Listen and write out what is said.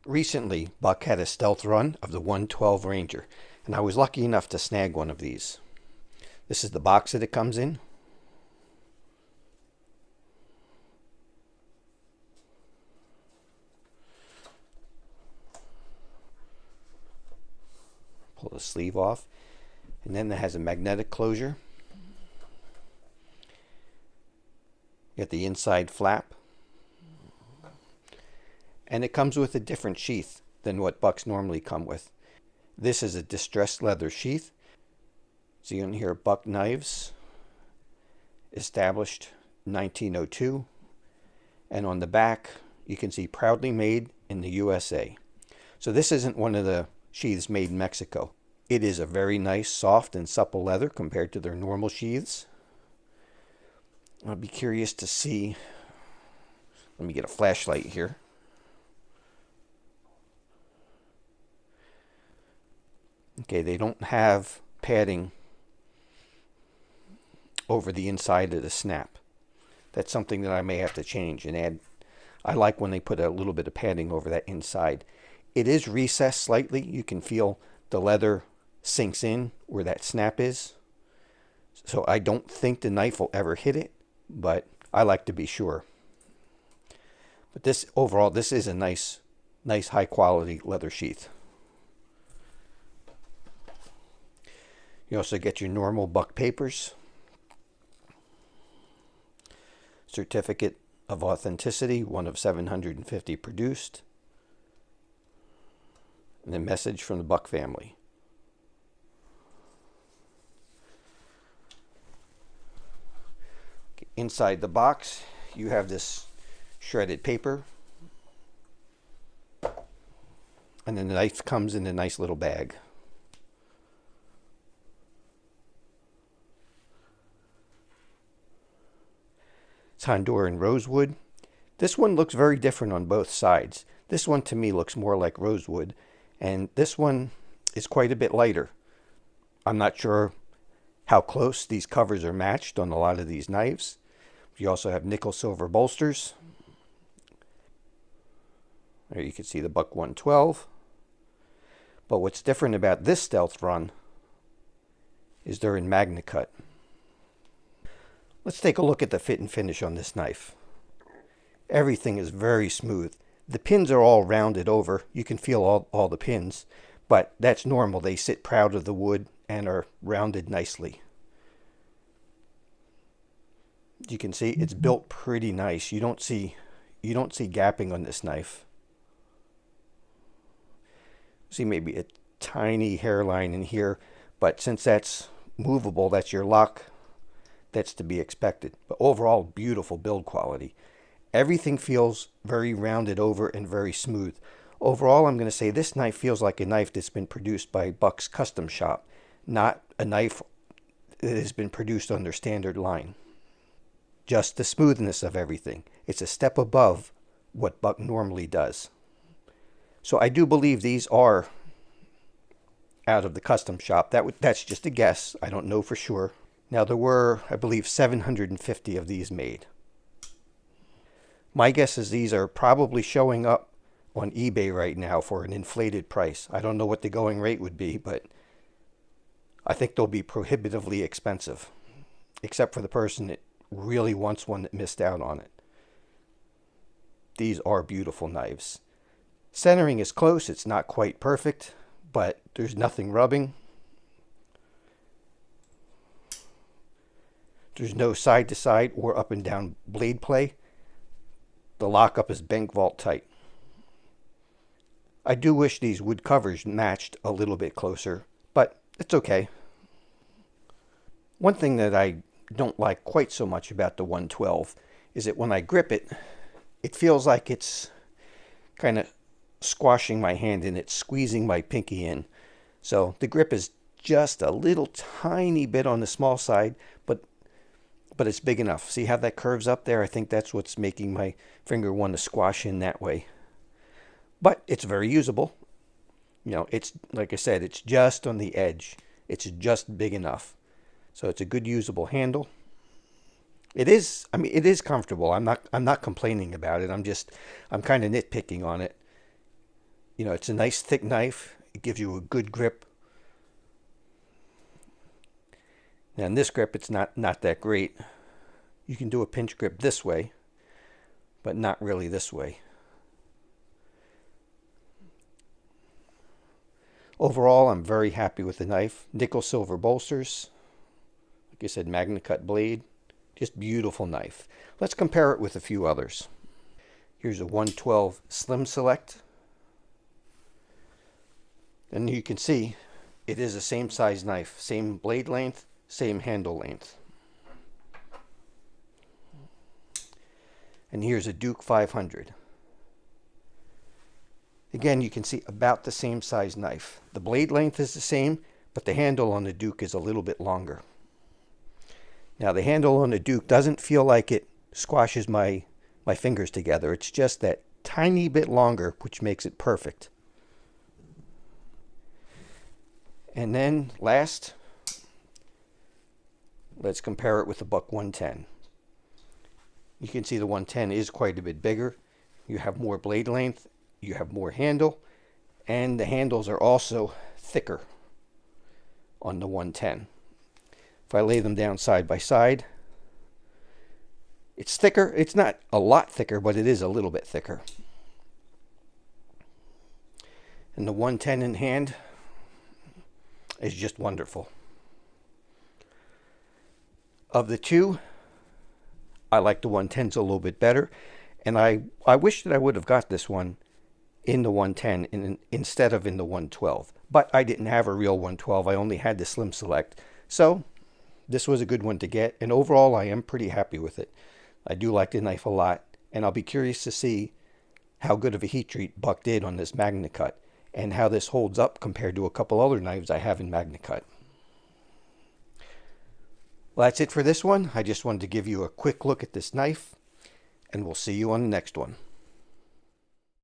Recently, Buck had a stealth run of the 112 Ranger, and I was lucky enough to snag one of these. This is the box that it comes in. Pull the sleeve off, and then it has a magnetic closure. You get the inside flap, and it comes with a different sheath than what Bucks normally come with. This is a distressed leather sheath. So you can hear Buck knives, established 1902, and on the back you can see proudly made in the USA. So this isn't one of the sheaths made in Mexico. It is a very nice, soft, and supple leather compared to their normal sheaths. I'll be curious to see. Let me get a flashlight here. Okay, they don't have padding over the inside of the snap. That's something that I may have to change and add. I like when they put a little bit of padding over that inside. It is recessed slightly. You can feel the leather sinks in where that snap is. So I don't think the knife will ever hit it, but I like to be sure. But this overall, this is a nice high quality leather sheath. You also get your normal Buck papers, certificate of authenticity, 1 of 750 produced, and a message from the Buck family. Okay, inside the box, you have this shredded paper, and then the knife comes in a nice little bag. It's Honduran rosewood. This one looks very different on both sides. This one to me looks more like rosewood, and this one is quite a bit lighter. I'm not sure how close these covers are matched on a lot of these knives. You also have nickel silver bolsters. There you can see the Buck 112. But what's different about this stealth run is they're in Magnacut. Let's take a look at the fit and finish on this knife. Everything is very smooth. The pins are all rounded over. You can feel all the pins, but that's normal. They sit proud of the wood and are rounded nicely. You can see it's built pretty nice. You don't see gapping on this knife. See maybe a tiny hairline in here, but since that's movable, that's your lock. That's to be expected. But overall, beautiful build quality. Everything feels very rounded over and very smooth. Overall, I'm going to say this knife feels like a knife that's been produced by Buck's custom shop, not a knife that has been produced on their standard line. Just the smoothness of everything. It's a step above what Buck normally does. So I do believe these are out of the custom shop. That's just a guess. I don't know for sure. Now, there were, I believe, 750 of these made. My guess is these are probably showing up on eBay right now for an inflated price. I don't know what the going rate would be, but I think they'll be prohibitively expensive, except for the person that really wants one that missed out on it. These are beautiful knives. Centering is close. It's not quite perfect, but there's nothing rubbing. There's no side-to-side or up and down blade play. The lockup is bank vault tight. I do wish these wood covers matched a little bit closer, but it's okay. One thing that I don't like quite so much about the 112 is that when I grip it, it feels like it's kind of squashing my hand and it's squeezing my pinky in. So the grip is just a little tiny bit on the small side, but it's big enough. See how that curves up there? I think that's what's making my finger want to squash in that way. But it's very usable. You know, it's like I said, it's just on the edge. It's just big enough. So it's a good usable handle. It is comfortable. I'm not complaining about it. I'm kind of nitpicking on it. It's a nice thick knife. It gives you a good grip. Now in this grip, it's not that great. You can do a pinch grip this way, but not really this way. Overall, I'm very happy with the knife. Nickel silver bolsters. Like I said, Magnacut blade. Just beautiful knife. Let's compare it with a few others. Here's a 112 Slim Select. And you can see it is the same size knife. Same blade length, same handle length. And here's a Duke 500. Again, you can see about the same size knife. The blade length is the same, but the handle on the Duke is a little bit longer. Now the handle on the Duke doesn't feel like it squashes my fingers together. It's just that tiny bit longer, which makes it perfect. And then last, let's compare it with the Buck 110. You can see the 110 is quite a bit bigger. You have more blade length, you have more handle, and the handles are also thicker on the 110. If I lay them down side by side, it's thicker. It's not a lot thicker, but it is a little bit thicker. And the 110 in hand is just wonderful. Of the two, I like the 110s a little bit better, and I wish that I would have got this one in the 110 instead of in the 112. But I didn't have a real 112. I only had the Slim Select. So this was a good one to get, and overall I am pretty happy with it. I do like the knife a lot, and I'll be curious to see how good of a heat treat Buck did on this Magnacut and how this holds up compared to a couple other knives I have in Magnacut. Well, that's it for this one. I just wanted to give you a quick look at this knife, and we'll see you on the next one.